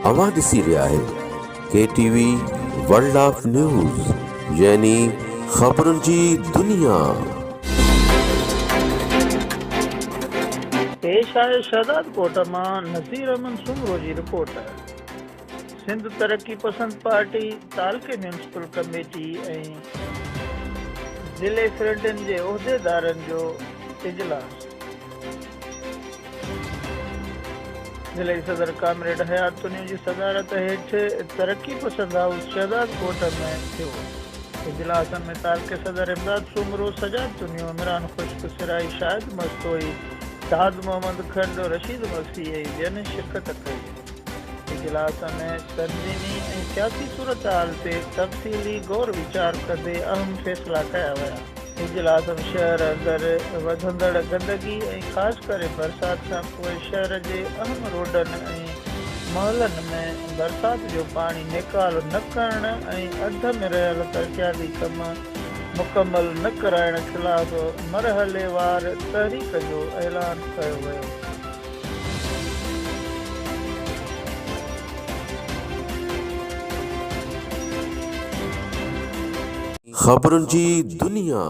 अवां ॾिसी रहिया आहियो KTV वर्ल्ड ऑफ न्यूज़ यानी ख़बरुनि जी दुनिया। पेश आहे शहदाद कोट मां नज़ीर अहमद सुमरो जी रिपोर्ट। सिंध तरक्की पसंद पार्टी तालके म्यूनिसिपल कमेटी ऐं ज़िले फ्रंटनि जे उहिदेदारनि जो इजलास। ज़िले सदर कामरेड हयात तुनियो जी सदारत हेठि तरक्की पसंद हाउस शहदाद कोट में थियो। इजलासन में तालके सदर इमदाद सुमरो, सजाद तुनियो, इमरान खुश्क सिराई, शाहिद मस्तोई, साद मोहम्मद खंड, रशीद मसीह ऐं ॿियनि शिरकत कई। इजलास में तंज़ीमी ऐं सियासी सूरत हाल ते तफ़सीली गौर वीचार कंदे अहम फ़ैसिला कया विया। इजलास में शहर अंदरि वधंदड़ गंदगी ऐं ख़ासि करे बरसाति खां पोइ शहर जे अहम रोडनि ऐं महलनि में बरसाति जो पाणी निकाल न करणु ऐं अध में रहियल तरक़ियाती कम मुकमल न कराइण ख़िलाफ़ मरहलेवार तहरीक जो ऐलान कयो वियो। ख़बरुनि जी दुनिया।